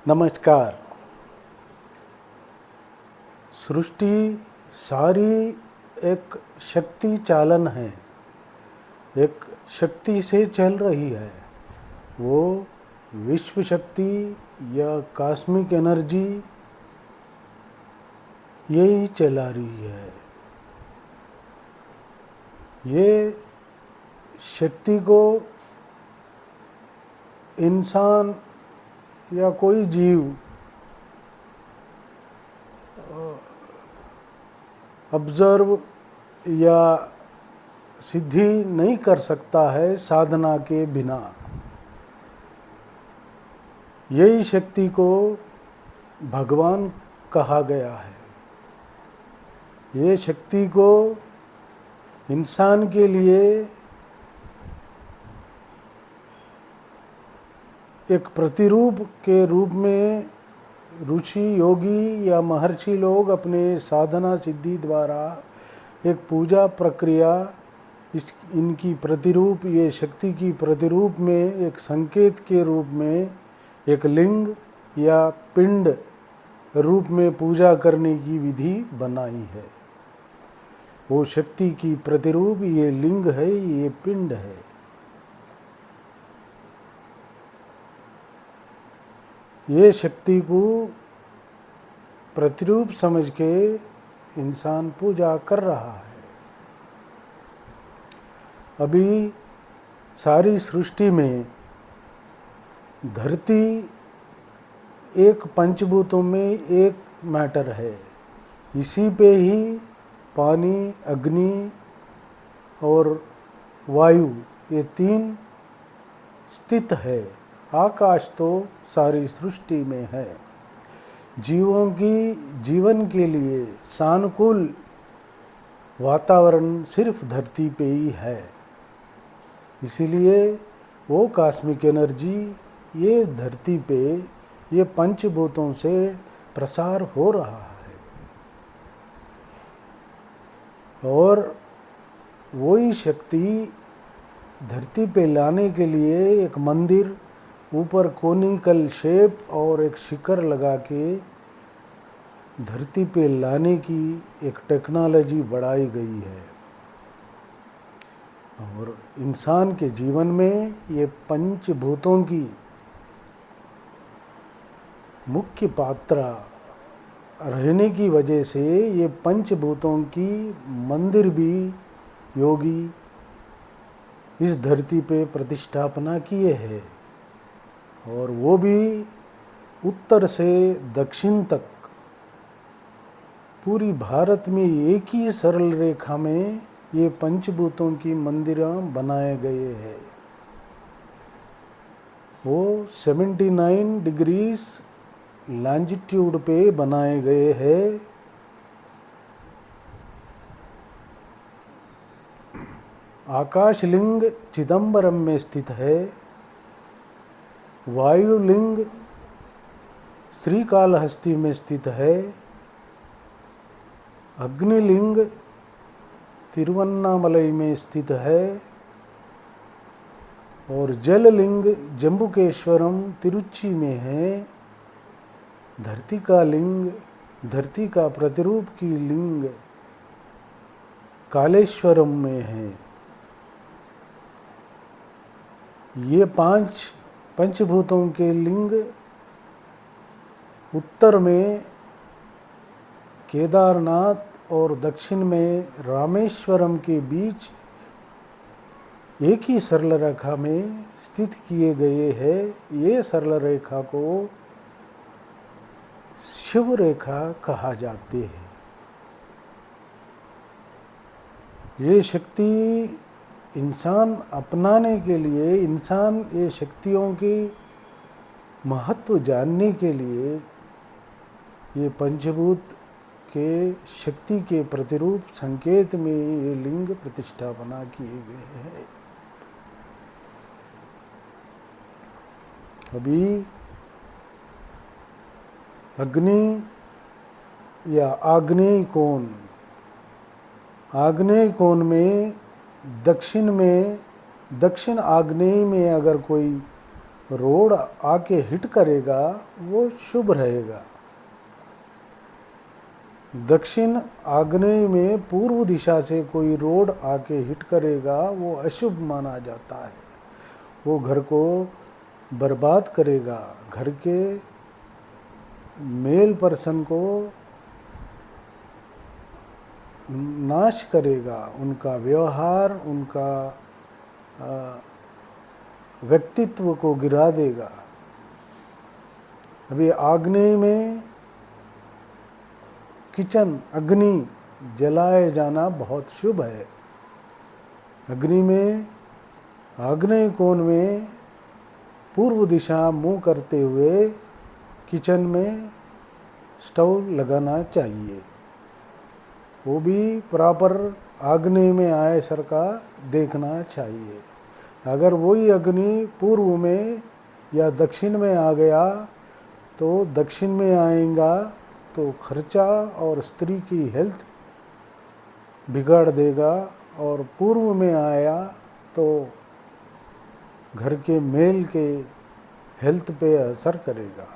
नमस्कार। सृष्टि सारी एक शक्ति चालन है, एक शक्ति से चल रही है। वो विश्व शक्ति या कॉस्मिक एनर्जी यही चला रही है। ये शक्ति को इंसान या कोई जीव ऑब्जर्व या सिद्धि नहीं कर सकता है साधना के बिना। यही शक्ति को भगवान कहा गया है। ये शक्ति को इंसान के लिए एक प्रतिरूप के रूप में ऋषि, योगी या महर्षि लोग अपने साधना सिद्धि द्वारा एक पूजा प्रक्रिया इनकी प्रतिरूप, ये शक्ति की प्रतिरूप में एक संकेत के रूप में एक लिंग या पिंड रूप में पूजा करने की विधि बनाई है। वो शक्ति की प्रतिरूप ये लिंग है, ये पिंड है। ये शक्ति को प्रतिरूप समझ के इंसान पूजा कर रहा है। अभी सारी सृष्टि में धरती एक पंचभूतों में एक मैटर है। इसी पे ही पानी, अग्नि और वायु ये तीन स्थित है। आकाश तो सारी सृष्टि में है। जीवों की जीवन के लिए सानुकूल वातावरण सिर्फ धरती पे ही है। इसीलिए वो कॉस्मिक एनर्जी ये धरती पे ये पंचभूतों से प्रसार हो रहा है। और वही शक्ति धरती पे लाने के लिए एक मंदिर ऊपर कोनिकल शेप और एक शिखर लगा के धरती पे लाने की एक टेक्नोलॉजी बढ़ाई गई है। और इंसान के जीवन में ये पंचभूतों की मुख्य पात्र रहने की वजह से ये पंचभूतों की मंदिर भी योगी इस धरती पे प्रतिष्ठापना किए हैं। और वो भी उत्तर से दक्षिण तक पूरी भारत में एक ही सरल रेखा में ये पंचभूतों की मंदिर बनाए गए हैं। वो 79 डिग्रीज लॉन्जिट्यूड पे बनाए गए हैं। आकाशलिंग चिदंबरम में स्थित है। वायुलिंग श्रीकालहस्ती में स्थित है। अग्निलिंग तिरुवन्नामलई में स्थित है। और जललिंग जम्बुकेश्वरम तिरुच्ची में है। धरती का लिंग, धरती का प्रतिरूप की लिंग कालेश्वरम में है। ये पांच पंचभूतों के लिंग उत्तर में केदारनाथ और दक्षिण में रामेश्वरम के बीच एक ही सरल रेखा में स्थित किए गए हैं। ये सरल रेखा को शिव रेखा कहा जाती है। ये शक्ति इंसान अपनाने के लिए, इंसान ये शक्तियों की महत्व जानने के लिए ये पंचभूत के शक्ति के प्रतिरूप संकेत में ये लिंग प्रतिष्ठापना किए गए हैं। अभी अग्नि या आग्नेय कोण, आग्नेय कोण में दक्षिण आग्नेय में अगर कोई रोड आके हिट करेगा वो शुभ रहेगा। दक्षिण आग्नेय में पूर्व दिशा से कोई रोड आके हिट करेगा वो अशुभ माना जाता है, वो घर को बर्बाद करेगा, घर के मेल पर्सन को नाश करेगा, उनका व्यवहार, उनका व्यक्तित्व को गिरा देगा। अभी आग्नेय में किचन अग्नि जलाए जाना बहुत शुभ है। अग्नि में आग्नेय कोण में पूर्व दिशा मुंह करते हुए किचन में स्टोव लगाना चाहिए, वो भी प्रॉपर आग्नेय में आए सर का देखना चाहिए। अगर वही अग्नि पूर्व में या दक्षिण में आ गया तो दक्षिण में आएगा तो खर्चा और स्त्री की हेल्थ बिगाड़ देगा, और पूर्व में आया तो घर के मेल के हेल्थ पे असर करेगा।